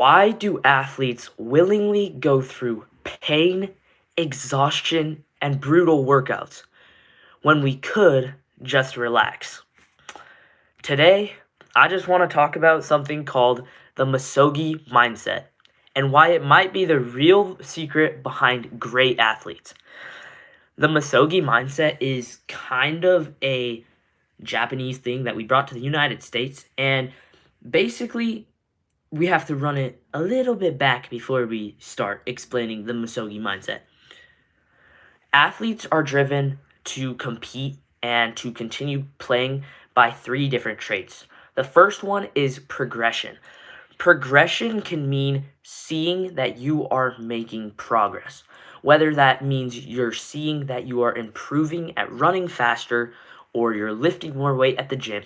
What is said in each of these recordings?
Why do athletes willingly go through pain, exhaustion, and brutal workouts when we could just relax? Today, I just want to talk about something called the Masogi mindset and why it might be the real secret behind great athletes. The Masogi mindset is kind of a Japanese thing that we brought to the United States, and basically we have to run it a little bit back before we start explaining the Masogi mindset. Athletes are driven to compete and to continue playing by three different traits. The first one is progression. Progression can mean seeing that you are making progress, whether that means you're seeing that you are improving at running faster, or you're lifting more weight at the gym,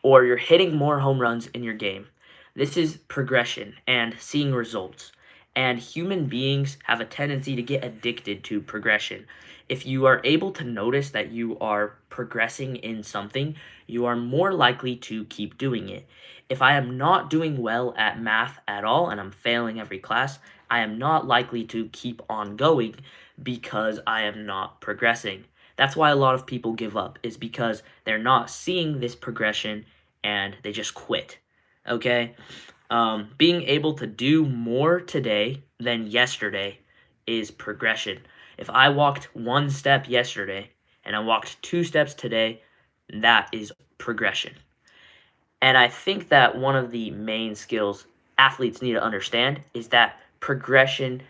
or you're hitting more home runs in your game. This is progression and seeing results. And human beings have a tendency to get addicted to progression. If you are able to notice that you are progressing in something, you are more likely to keep doing it. If I am not doing well at math at all and I'm failing every class, I am not likely to keep on going because I am not progressing. That's why a lot of people give up, is because they're not seeing this progression and they just quit. Okay? Being able to do more today than yesterday is progression. If I walked one step yesterday and I walked two steps today, that is progression. And I think that one of the main skills athletes need to understand is that progression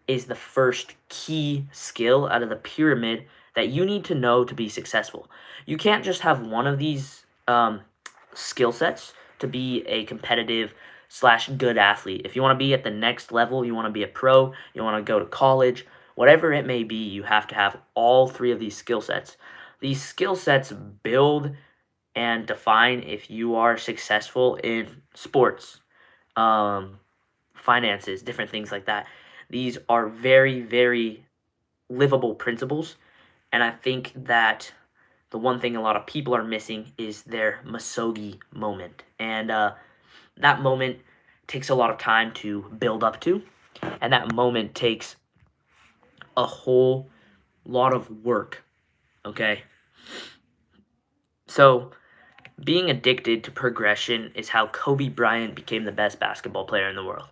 is the first key skill out of the pyramid that you need to know to be successful. You can't just have one of these skill sets to be a competitive slash good athlete. If you want to be at the next level, you want to be a pro, you want to go to college, whatever it may be, you have to have all three of these skill sets. These skill sets build and define if you are successful in sports, um, finances, different things like that. These are very, very livable principles. And I think that the one thing a lot of people are missing is their Masogi moment. And that moment takes a lot of time to build up to. And that moment takes a whole lot of work. Okay? So, being addicted to progression is how Kobe Bryant became the best basketball player in the world.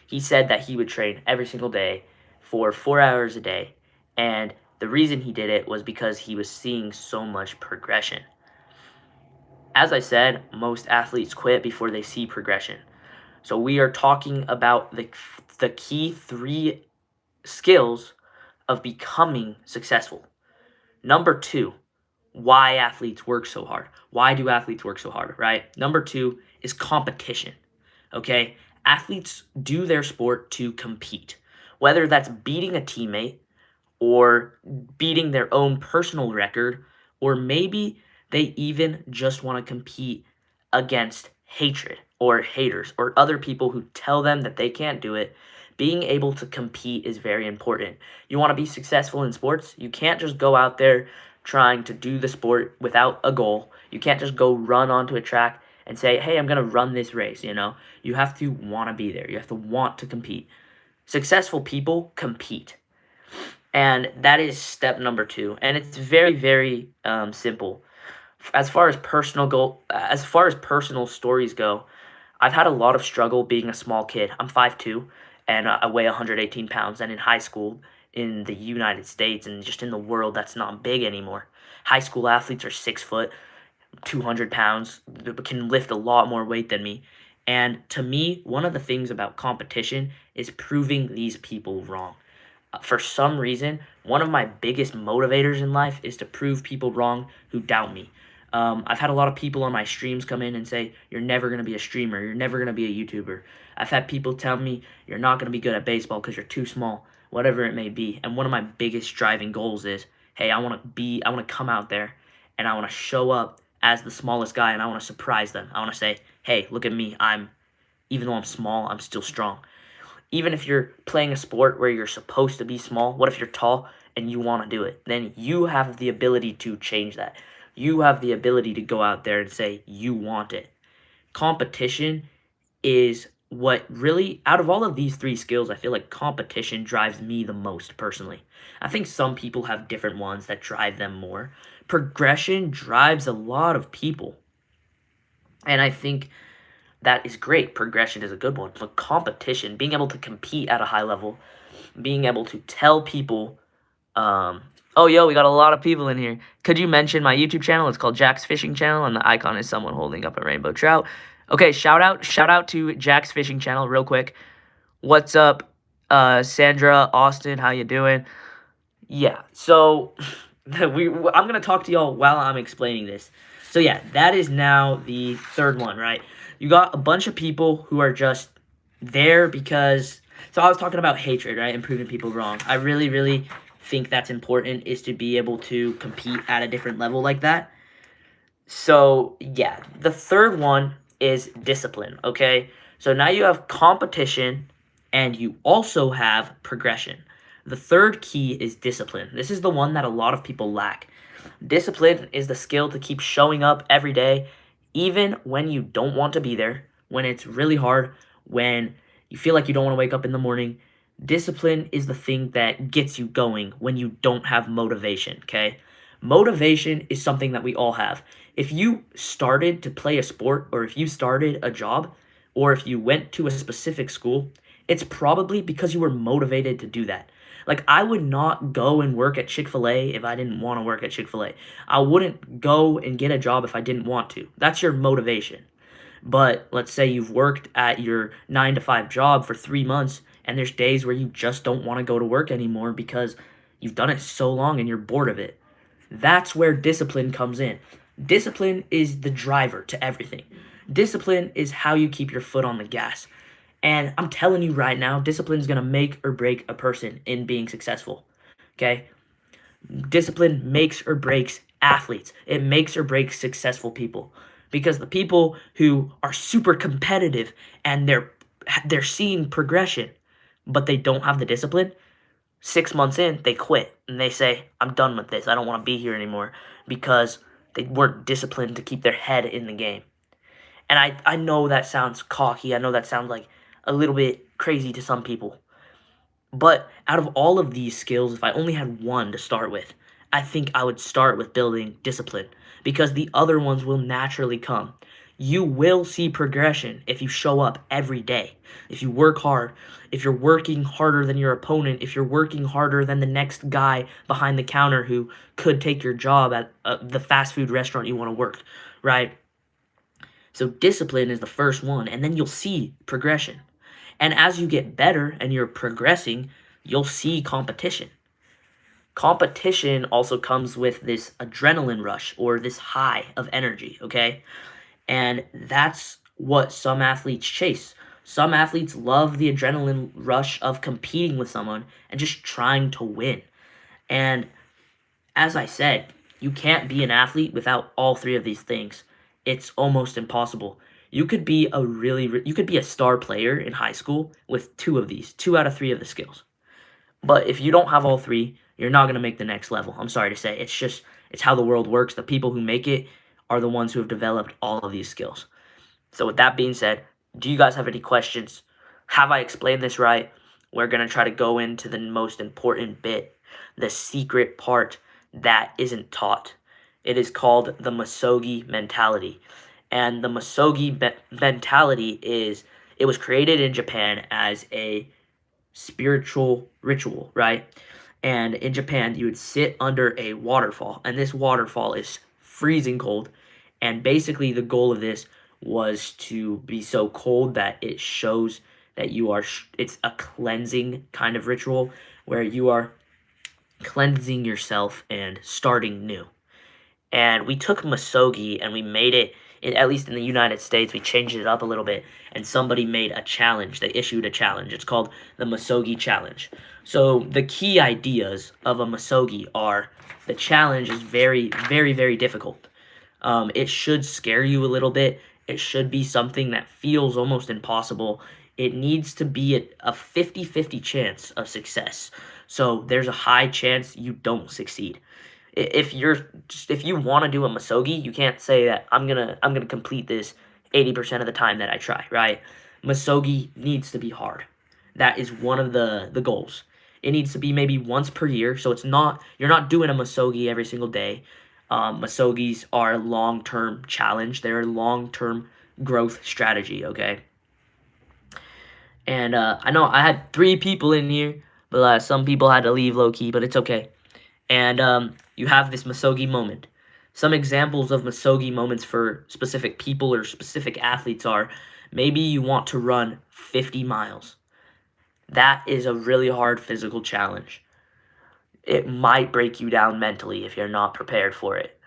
He said that he would train every single day for 4 hours a day, and the reason he did it was because he was seeing so much progression. As I said, most athletes quit before they see progression. So we are talking about the key three skills of becoming successful. Number two, why athletes work so hard. Why do athletes work so hard, right? Number two is competition. Okay? Athletes do their sport to compete, whether that's beating a teammate or beating their own personal record, or maybe they even just want to compete against hatred or haters or other people who tell them that they can't do it. Being able to compete is very important. You want to be successful in sports, you can't just go out there trying to do the sport without a goal. You can't just go run onto a track and say, hey, I'm going to run this race, you know? You have to want to be there. You have to want to compete. Successful people compete. And that is step number two. And it's very, very simple. As far as personal stories go, I've had a lot of struggle being a small kid. I'm 5'2", and I weigh 118 pounds. And in high school, in the United States, and just in the world, that's not big anymore. High school athletes are 6 foot, 200 pounds, can lift a lot more weight than me. And to me, one of the things about competition is proving these people wrong. For some reason, one of my biggest motivators in life is to prove people wrong who doubt me. I've had a lot of people on my streams come in and say, you're never going to be a streamer, you're never going to be a YouTuber. I've had people tell me, you're not going to be good at baseball because you're too small, whatever it may be. And one of my biggest driving goals is, hey, I want to come out there and I want to show up as the smallest guy and I want to surprise them. I want to say, hey, look at me. Even though I'm small, I'm still strong. Even if you're playing a sport where you're supposed to be small, what if you're tall and you want to do it? Then you have the ability to change that. You have the ability to go out there and say you want it. Competition is what really, out of all of these three skills, I feel like competition drives me the most personally. I think some people have different ones that drive them more. Progression drives a lot of people. And I think that is great. Progression is a good one. But competition, being able to compete at a high level, being able to tell people, oh, yo, we got a lot of people in here. Could you mention my YouTube channel? It's called Jack's Fishing Channel, and the icon is someone holding up a rainbow trout. Okay, shout out to Jack's Fishing Channel real quick. What's up, Sandra, Austin? How you doing? Yeah, so I'm gonna talk to y'all while I'm explaining this. So yeah, that is now the third one, right? You got a bunch of people who are just there because. So I was talking about hatred, right, and proving people wrong. I really, really think that's important, is to be able to compete at a different level like that. So yeah, the third one is discipline. Okay, so now you have competition, and you also have progression. The third key is discipline. This is the one that a lot of people lack. Discipline is the skill to keep showing up every day, even when you don't want to be there, when it's really hard, when you feel like you don't want to wake up in the morning. Discipline is the thing that gets you going when you don't have motivation, okay? Motivation is something that we all have. If you started to play a sport, or if you started a job, or if you went to a specific school, it's probably because you were motivated to do that. Like, I would not go and work at Chick-fil-A if I didn't want to work at Chick-fil-A. I wouldn't go and get a job if I didn't want to. That's your motivation. But let's say you've worked at your 9 to 5 job for 3 months, and there's days where you just don't want to go to work anymore because you've done it so long and you're bored of it. That's where discipline comes in. Discipline is the driver to everything. Discipline is how you keep your foot on the gas. And I'm telling you right now, discipline is going to make or break a person in being successful. Okay? Discipline makes or breaks athletes. It makes or breaks successful people. Because the people who are super competitive and they're seeing progression, but they don't have the discipline, 6 months in, they quit and they say, I'm done with this. I don't want to be here anymore, because they weren't disciplined to keep their head in the game. And I know that sounds cocky. I know that sounds like a little bit crazy to some people. But out of all of these skills, if I only had one to start with, I think I would start with building discipline, because the other ones will naturally come. You will see progression if you show up every day, if you work hard, if you're working harder than your opponent, if you're working harder than the next guy behind the counter who could take your job at the fast food restaurant you want to work, right? So discipline is the first one, and then you'll see progression. And as you get better and you're progressing, you'll see competition. Competition also comes with this adrenaline rush, or this high of energy, okay? And that's what some athletes chase. Some athletes love the adrenaline rush of competing with someone and just trying to win. And as I said, you can't be an athlete without all three of these things. It's almost impossible. You could be a star player in high school with two of these, 2 out of 3 of the skills. But if you don't have all three, you're not going to make the next level. I'm sorry to say. It's how the world works. The people who make it are the ones who have developed all of these skills. So with that being said, do you guys have any questions? Have I explained this right? We're going to try to go into the most important bit, the secret part that isn't taught. It is called the Misogi mentality. And the Misogi mentality it was created in Japan as a spiritual ritual, right? And in Japan, you would sit under a waterfall, and this waterfall is freezing cold. And basically, the goal of this was to be so cold that it shows that it's a cleansing kind of ritual where you are cleansing yourself and starting new. And we took Misogi and we made it, at least in the United States, we changed it up a little bit, and somebody made a challenge. They issued a challenge. It's called the Misogi Challenge. So the key ideas of a Misogi are: the challenge is very, very, very difficult. It should scare you a little bit. It should be something that feels almost impossible. It needs to be a 50-50 chance of success. So there's a high chance you don't succeed. If you want to do a Misogi, you can't say that I'm gonna complete this 80% of the time that I try, right? Misogi needs to be hard. That is one of the goals. It needs to be maybe once per year, so you're not doing a Misogi every single day. Misogis are a long-term challenge. They're a long-term growth strategy, okay? And I know I had 3 people in here, but some people had to leave low-key, but it's okay. And you have this Misogi moment. Some examples of Misogi moments for specific people or specific athletes are maybe you want to run 50 miles. That is a really hard physical challenge. It might break you down mentally if you're not prepared for it.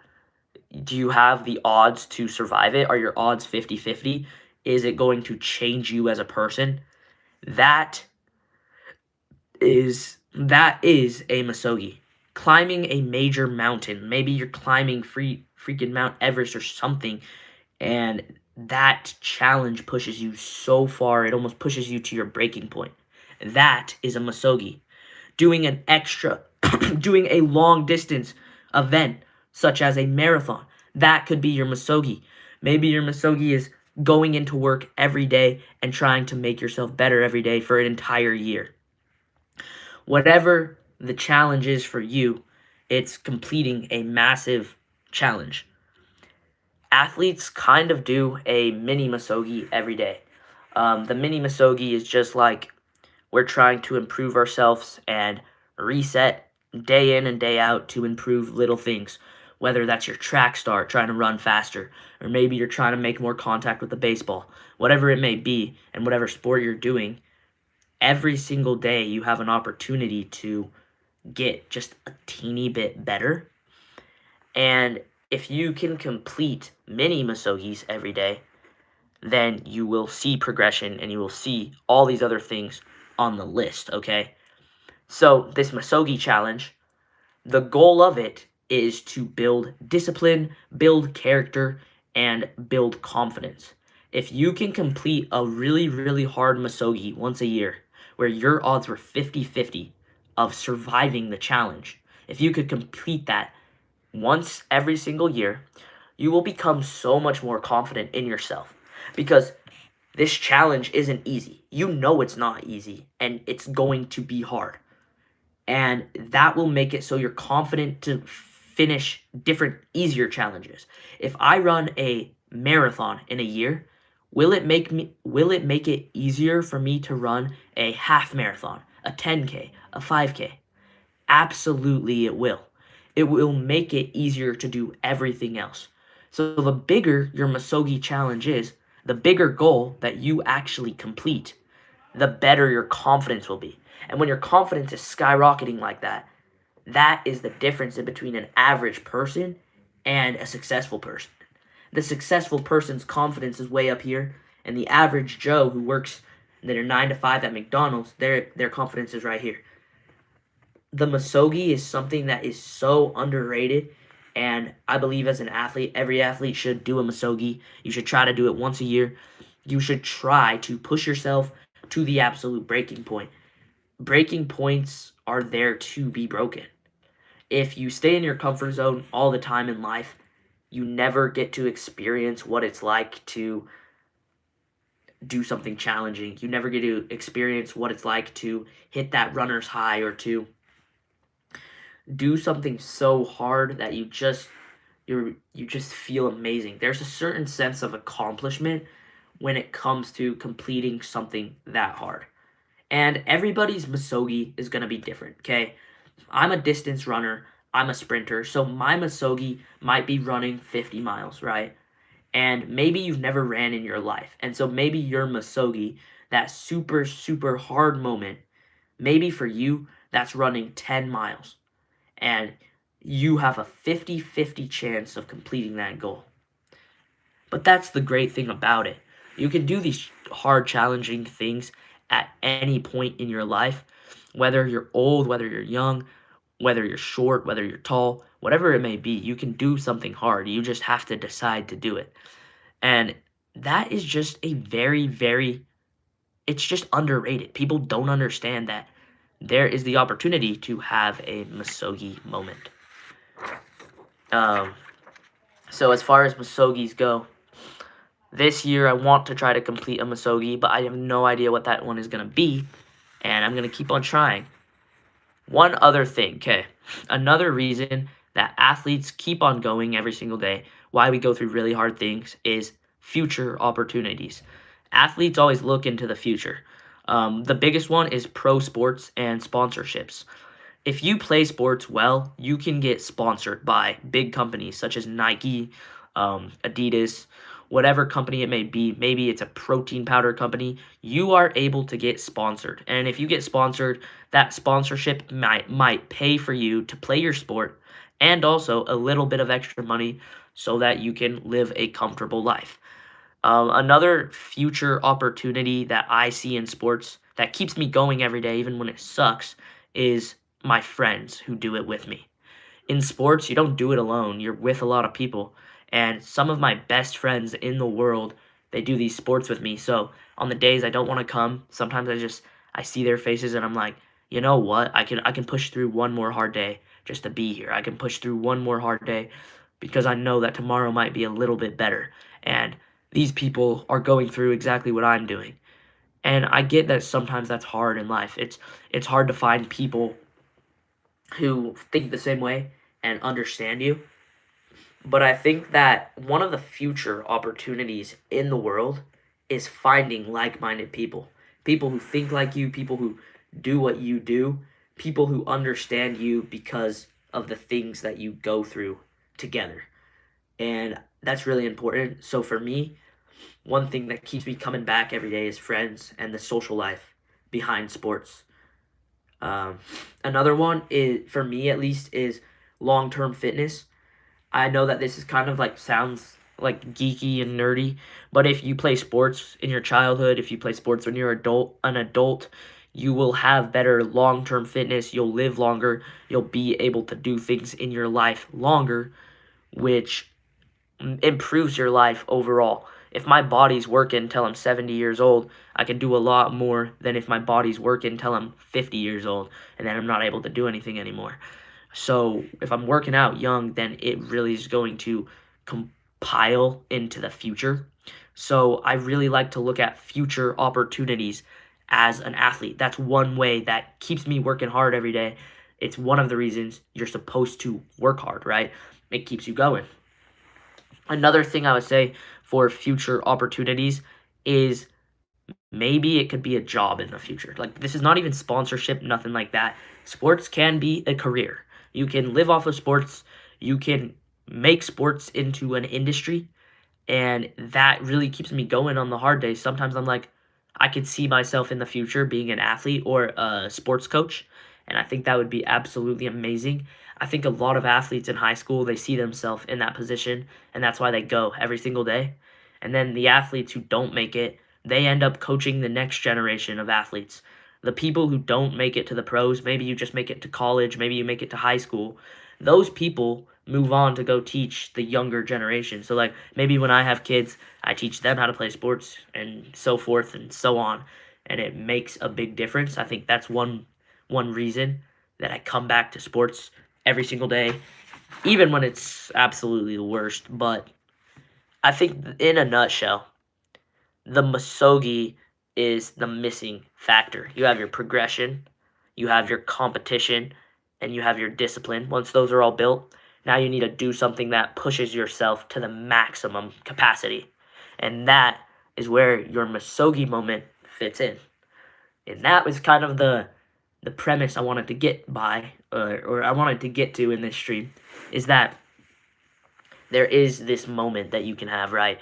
Do you have the odds to survive it? Are your odds 50-50? Is it going to change you as a person? That is a Misogi. Climbing a major mountain. Maybe you're climbing freaking Mount Everest or something, and that challenge pushes you so far, it almost pushes you to your breaking point. That is a Misogi. Doing an extra, doing a long distance event, such as a marathon, that could be your Misogi. Maybe your Misogi is going into work every day and trying to make yourself better every day for an entire year. Whatever the challenge is for you, it's completing a massive challenge. Athletes kind of do a mini Misogi every day. The mini Misogi is just like we're trying to improve ourselves and reset day in and day out to improve little things. Whether that's your track start, trying to run faster, or maybe you're trying to make more contact with the baseball, whatever it may be, and whatever sport you're doing, every single day you have an opportunity to get just a teeny bit better. And if you can complete mini Misogis every day, then you will see progression and you will see all these other things on the list, okay? So this Misogi challenge, the goal of it is to build discipline, build character, and build confidence. If you can complete a really, really hard Misogi once a year, where your odds were 50-50 of surviving the challenge, if you could complete that once every single year, you will become so much more confident in yourself. Because this challenge isn't easy. You know it's not easy, and it's going to be hard. And that will make it so you're confident to finish different, easier challenges. If I run a marathon in a year, will it make it easier for me to run a half marathon, a 10K, a 5K? Absolutely it will. It will make it easier to do everything else. So the bigger your Misogi challenge is, the bigger goal that you actually complete, the better your confidence will be. And when your confidence is skyrocketing like that, that is the difference in between an average person and a successful person. The successful person's confidence is way up here, and the average Joe who works their 9 to 5 at McDonald's, their confidence is right here. The Misogi is something that is so underrated, and I believe as an athlete, every athlete should do a Misogi. You should try to do it once a year. You should try to push yourself to the absolute breaking point. Breaking points are there to be broken. If you stay in your comfort zone all the time in life, you never get to experience what it's like to do something challenging. You never get to experience what it's like to hit that runner's high or to do something so hard that you just feel amazing. There's a certain sense of accomplishment when it comes to completing something that hard. And everybody's Misogi is going to be different, okay? I'm a distance runner, I'm a sprinter, so my Misogi might be running 50 miles, right? And maybe you've never ran in your life. And so maybe your Misogi, that super, super hard moment, maybe for you, that's running 10 miles. And you have a 50-50 chance of completing that goal. But that's the great thing about it. You can do these hard, challenging things at any point in your life, whether you're old, whether you're young, whether you're short, whether you're tall, whatever it may be, you can do something hard. You just have to decide to do it. And that is just a very, very, it's just underrated. People don't understand that there is the opportunity to have a Misogi moment. So as far as Misogis go, This year, I want to try to complete a Misogi, but I have no idea what that one is going to be, and I'm going to keep on trying. One other thing, okay, another reason that athletes keep on going every single day, why we go through really hard things, is future opportunities. Athletes always look into the future. The biggest one is pro sports and sponsorships. If you play sports well, you can get sponsored by big companies such as Nike, Adidas, whatever company it may be. Maybe it's a protein powder company. You are able to get sponsored. And if you get sponsored, that sponsorship might pay for you to play your sport and also a little bit of extra money so that you can live a comfortable life. Another future opportunity that I see in sports that keeps me going every day, even when it sucks, is my friends who do it with me. In sports, you don't do it alone. You're with a lot of people. And some of my best friends in the world, they do these sports with me. So on the days I don't want to come, sometimes I see their faces and I'm like, you know what? I can push through one more hard day just to be here. I can push through one more hard day because I know that tomorrow might be a little bit better. And these people are going through exactly what I'm doing. And I get that sometimes that's hard in life. It's hard to find people who think the same way and understand you. But I think that one of the future opportunities in the world is finding like minded people. People who think like you, people who do what you do, people who understand you because of the things that you go through together. And that's really important. So for me, one thing that keeps me coming back every day is friends and the social life behind sports. Um, Another one is, for me at least, is long term fitness. I know that this is kind of like sounds like geeky and nerdy, but if you play sports in your childhood, if you play sports when you're an adult, you will have better long-term fitness, you'll live longer, you'll be able to do things in your life longer, which improves your life overall. If my body's working until I'm 70 years old, I can do a lot more than if my body's working until I'm 50 years old and then I'm not able to do anything anymore. So if I'm working out young, then it really is going to compile into the future. So I really like to look at future opportunities as an athlete. That's one way that keeps me working hard every day. It's one of the reasons you're supposed to work hard, right? It keeps you going. Another thing I would say for future opportunities is maybe it could be a job in the future. Like, this is not even sponsorship, nothing like that. Sports can be a career. You can live off of sports. You can make sports into an industry, and that really keeps me going on the hard days. Sometimes I'm like, I could see myself in the future being an athlete or a sports coach, and I think that would be absolutely amazing. I think a lot of athletes in high school, they see themselves in that position, and that's why they go every single day. And then the athletes who don't make it, they end up coaching the next generation of athletes. The people who don't make it to the pros, maybe you just make it to college, maybe you make it to high school, those people move on to go teach the younger generation. So like maybe when I have kids, I teach them how to play sports and so forth and so on, and it makes a big difference. I think that's one reason that I come back to sports every single day, even when it's absolutely the worst. But I think in a nutshell, the Misogi is the missing factor. You have your progression, you have your competition, and you have your discipline. Once those are all built, now you need to do something that pushes yourself to the maximum capacity. And that is where your Misogi moment fits in. And that was kind of the premise I wanted to get by, or I wanted to get to in this stream, is that there is this moment that you can have, right,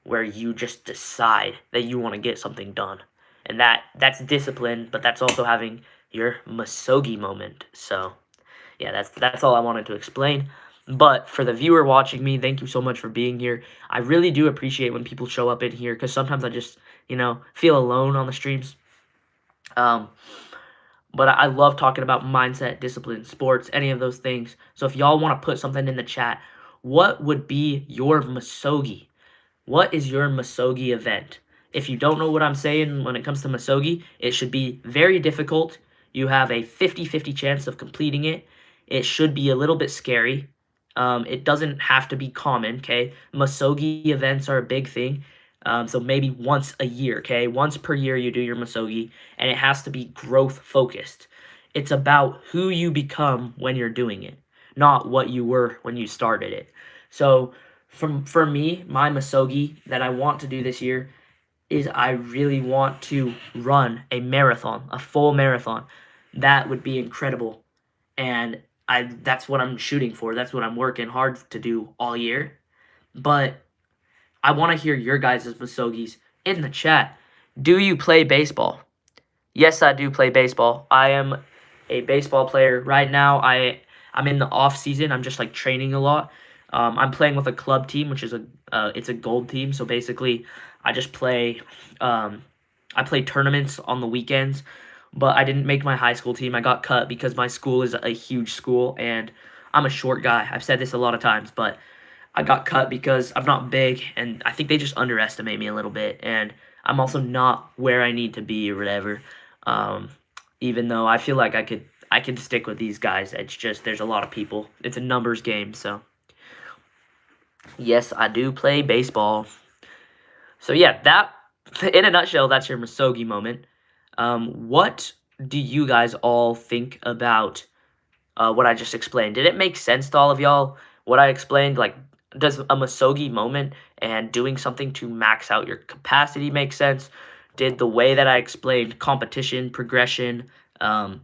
where you just decide that you want to get something done. And that's discipline, but that's also having your Misogi moment. So, yeah, that's all I wanted to explain. But for the viewer watching me, thank you so much for being here. I really do appreciate when people show up in here because sometimes I just, feel alone on the streams. Um, but I love talking about mindset, discipline, sports, any of those things. So if y'all want to put something in the chat, what would be your Misogi? What is your Misogi event? If you don't know what I'm saying when it comes to Misogi, it should be very difficult. You have a 50-50 chance of completing it. It should be a little bit scary. It doesn't have to be common, okay? Misogi events are a big thing. So maybe once a year, okay? Once per year you do your Misogi, and it has to be growth focused. It's about who you become when you're doing it, not what you were when you started it. So for me, my Misogi that I want to do this year is I really want to run a marathon, a full marathon. That would be incredible. And that's what I'm shooting for. That's what I'm working hard to do all year. But I want to hear your guys' Masogis in the chat. Do you play baseball? Yes, I do play baseball. I am a baseball player right now. I'm in the off season. I'm just like training a lot. I'm playing with a club team, which is it's a gold team. So basically, I just play. I play tournaments on the weekends, but I didn't make my high school team. I got cut because my school is a huge school, and I'm a short guy. I've said this a lot of times, but I got cut because I'm not big, and I think they just underestimate me a little bit, and I'm also not where I need to be or whatever. Um, Even though I feel like I could stick with these guys. It's just there's a lot of people. It's a numbers game, so yes, I do play baseball. So yeah, that in a nutshell, that's your Masogi moment. What do you guys all think about what I just explained? Did it make sense to all of y'all? What I explained, like, does a Masogi moment and doing something to max out your capacity make sense? Did the way that I explained competition, progression,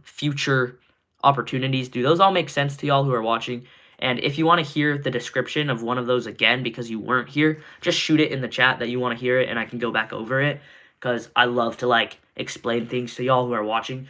future opportunities, do those all make sense to y'all who are watching? And if you want to hear the description of one of those again because you weren't here, just shoot it in the chat that you want to hear it and I can go back over it because I love to, like, explain things to y'all who are watching.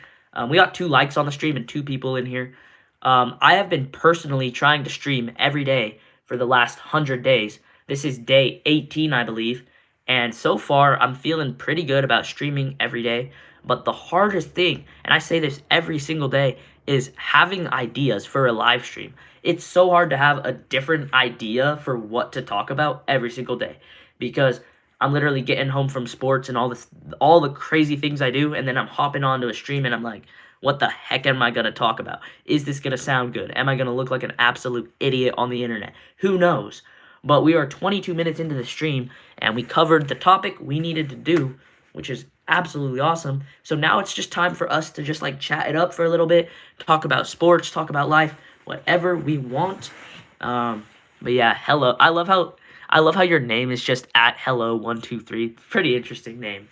We got 2 likes on the stream and 2 people in here. I have been personally trying to stream every day for the last 100 days. This is day 18, I believe. And so far, I'm feeling pretty good about streaming every day. But the hardest thing, and I say this every single day, is having ideas for a live stream. It's so hard to have a different idea for what to talk about every single day because I'm literally getting home from sports and all the crazy things I do, and then I'm hopping onto a stream and I'm like, what the heck am I going to talk about? Is this going to sound good? Am I going to look like an absolute idiot on the internet? Who knows? But we are 22 minutes into the stream, and we covered the topic we needed to do, which is absolutely awesome. So now it's just time for us to just, like, chat it up for a little bit, talk about sports, talk about life, whatever we want. But yeah, hello. I love how your name is just at hello123. Pretty interesting name.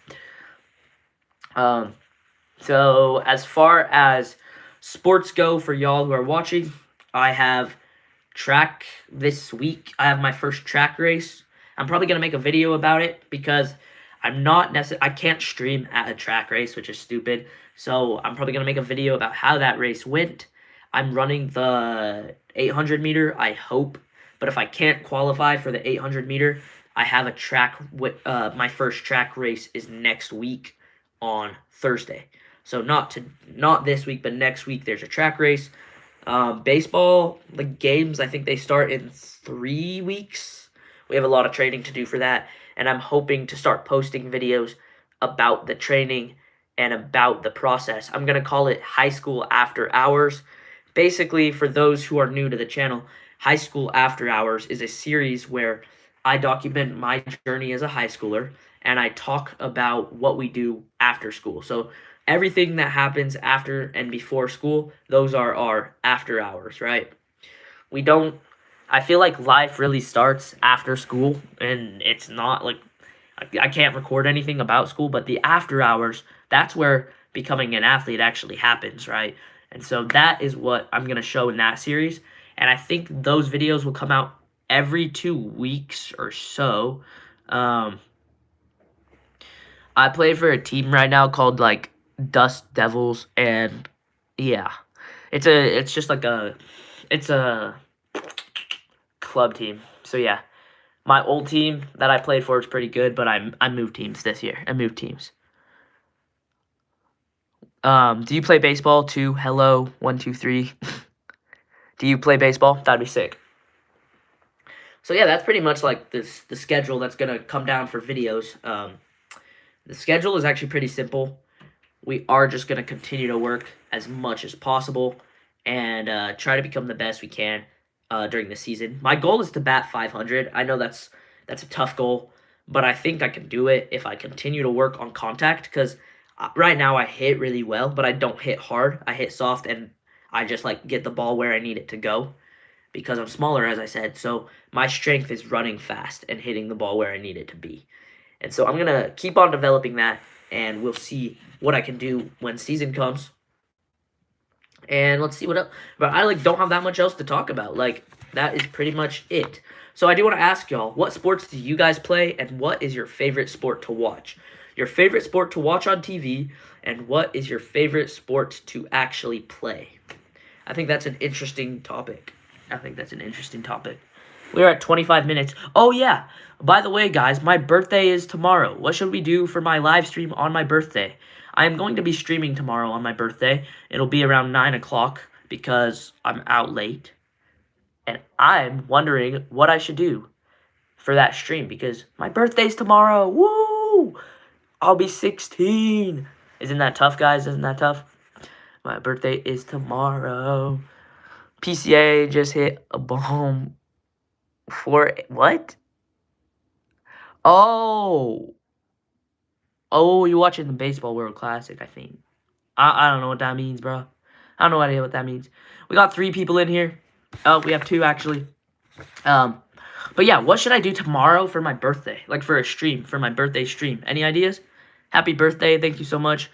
So as far as sports go for y'all who are watching, I have track this week. I have my first track race. I'm probably going to make a video about it because I can't stream at a track race, which is stupid. So I'm probably going to make a video about how that race went. I'm running the 800 meter, I hope. But if I can't qualify for the 800 meter, I have a track my first track race is next week on Thursday. So not this week, but next week there's a track race. Baseball, the games, I think they start in 3 weeks. We have a lot of training to do for that, and I'm hoping to start posting videos about the training and about the process. I'm going to call it High School After Hours. Basically, for those who are new to the channel, High School After Hours is a series where I document my journey as a high schooler, and I talk about what we do after school. So everything that happens after and before school, those are our after hours, right? I feel like life really starts after school, and it's not like, I can't record anything about school, but the after hours, that's where becoming an athlete actually happens, right? And so that is what I'm going to show in that series, and I think those videos will come out every 2 weeks or so. I play for a team right now called, like, Dust Devils, and yeah, it's a club team. So yeah, my old team that I played for is pretty good, but I moved teams this year. I moved teams. Do you play baseball too? Hello, 123. Do you play baseball? That'd be sick. So yeah, that's pretty much like the schedule that's gonna come down for videos. The schedule is actually pretty simple. We are just going to continue to work as much as possible and try to become the best we can during the season. My goal is to bat 500. I know that's a tough goal, but I think I can do it if I continue to work on contact, because right now I hit really well, but I don't hit hard. I hit soft, and I just like get the ball where I need it to go because I'm smaller, as I said. So my strength is running fast and hitting the ball where I need it to be. And so I'm going to keep on developing that, and we'll see what I can do when season comes. And let's see what else. But I don't have that much else to talk about. That is pretty much it. So I do want to ask y'all, what sports do you guys play, and what is your favorite sport to watch? Your favorite sport to watch on TV, and what is your favorite sport to actually play? I think that's an interesting topic. We're at 25 minutes. Oh, yeah. By the way, guys, my birthday is tomorrow. What should we do for my live stream on my birthday? I am going to be streaming tomorrow on my birthday. It'll be around 9 o'clock because I'm out late. And I'm wondering what I should do for that stream because my birthday's tomorrow. Woo! I'll be 16. Isn't that tough, guys? Isn't that tough? My birthday is tomorrow. PCA just hit a bomb for what? Oh, you're watching the Baseball World Classic, I think. I don't know what that means, bro. I have no idea what that means. We got 3 people in here. Oh, we have 2 actually. But yeah, what should I do tomorrow for my birthday? For a stream, for my birthday stream. Any ideas? Happy birthday, thank you so much.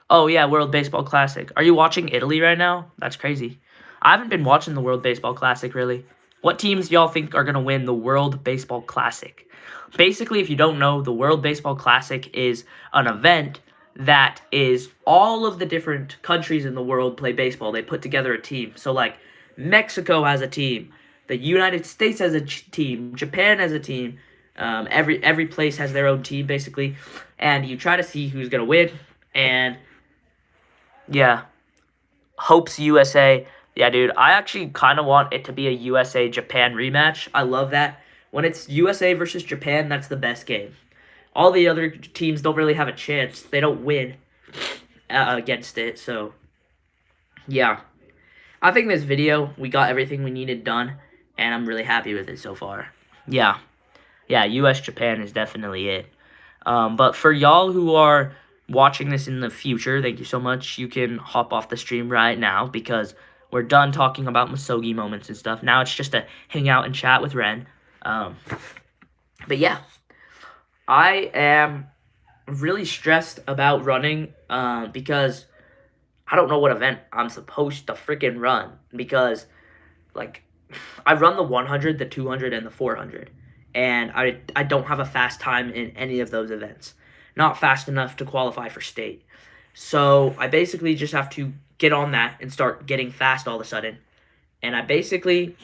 Oh yeah, World Baseball Classic. Are you watching Italy right now? That's crazy. I haven't been watching the World Baseball Classic, really. What teams y'all think are going to win the World Baseball Classic? Basically, if you don't know, the World Baseball Classic is an event that is all of the different countries in the world play baseball. They put together a team. So, Mexico has a team. The United States has a team. Japan has a team. Every place has their own team, basically. And you try to see who's going to win. And, yeah. Hopes USA. Yeah, dude, I actually kind of want it to be a USA-Japan rematch. I love that. When it's USA versus Japan, that's the best game. All the other teams don't really have a chance. They don't win against it, so yeah. I think this video, we got everything we needed done, and I'm really happy with it so far. Yeah, US-Japan is definitely it. But for y'all who are watching this in the future, thank you so much. You can hop off the stream right now because we're done talking about Masogi moments and stuff. Now it's just to hang out and chat with Ren. But yeah, I am really stressed about running because I don't know what event I'm supposed to freaking run because, I run the 100, the 200, and the 400, and I don't have a fast time in any of those events. Not fast enough to qualify for state. So I basically just have to get on that and start getting fast all of a sudden. And I basically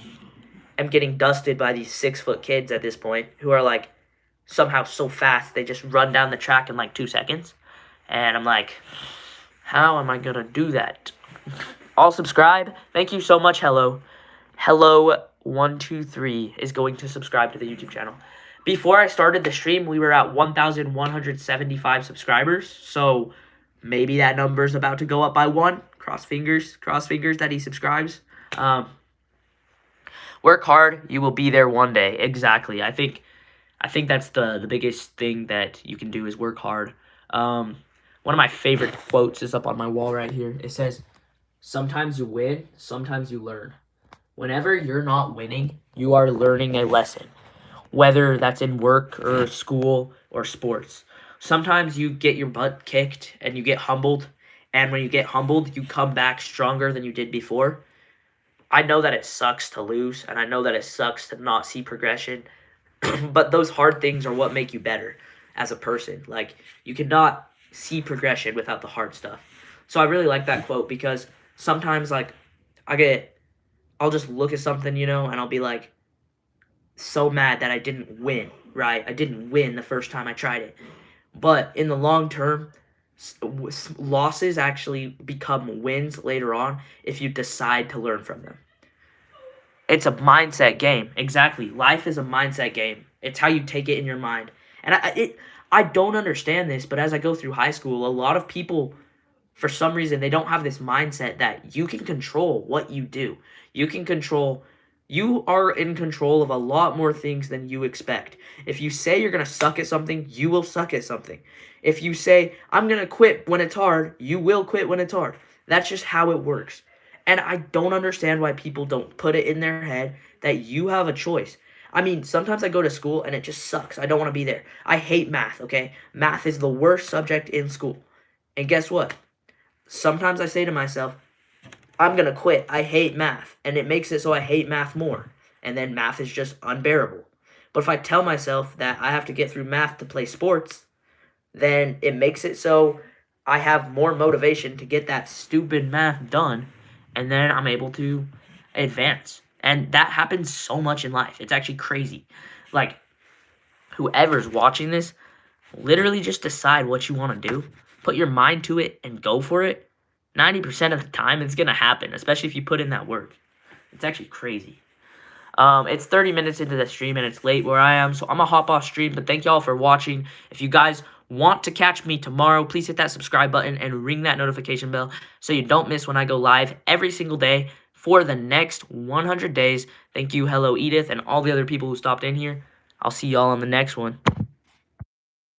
am getting dusted by these 6-foot kids at this point who are somehow so fast they just run down the track in 2 seconds. And I'm like, how am I gonna do that? All subscribe. Thank you so much, Hello123 is going to subscribe to the YouTube channel. Before I started the stream, we were at 1,175 subscribers, so maybe that number's about to go up by 1. Cross fingers that he subscribes. Work hard, you will be there one day. Exactly. I think that's the biggest thing that you can do is work hard. One of my favorite quotes is up on my wall right here. It says, "Sometimes you win, sometimes you learn. Whenever you're not winning, you are learning a lesson. Whether that's in work or school or sports. Sometimes you get your butt kicked and you get humbled. And when you get humbled, you come back stronger than you did before. I know that it sucks to lose, and I know that it sucks to not see progression. But those hard things are what make you better as a person. You cannot see progression without the hard stuff. So I really like that quote because sometimes, I'll just look at something, and I'll be so mad that I didn't win, right? I didn't win the first time I tried it. But in the long term, losses actually become wins later on if you decide to learn from them. It's a mindset game. Exactly. Life is a mindset game. It's how you take it in your mind. And I don't understand this, but as I go through high school, a lot of people, for some reason, they don't have this mindset that you can control what you do. You can control You are in control of a lot more things than you expect. If you say you're going to suck at something, you will suck at something. If you say, I'm going to quit when it's hard, you will quit when it's hard. That's just how it works. And I don't understand why people don't put it in their head that you have a choice. I mean, sometimes I go to school and it just sucks. I don't want to be there. I hate math, okay? Math is the worst subject in school. And guess what? Sometimes I say to myself, I'm going to quit. I hate math. And it makes it so I hate math more. And then math is just unbearable. But if I tell myself that I have to get through math to play sports, then it makes it so I have more motivation to get that stupid math done. And then I'm able to advance. And that happens so much in life. It's actually crazy. Like, whoever's watching this, literally just decide what you want to do. Put your mind to it and go for it. 90% of the time, it's going to happen, especially if you put in that work. It's actually crazy. It's 30 minutes into the stream, and it's late where I am, so I'm going to hop off stream. But thank y'all for watching. If you guys want to catch me tomorrow, please hit that subscribe button and ring that notification bell so you don't miss when I go live every single day for the next 100 days. Thank you, Hello Edith, and all the other people who stopped in here. I'll see y'all on the next one.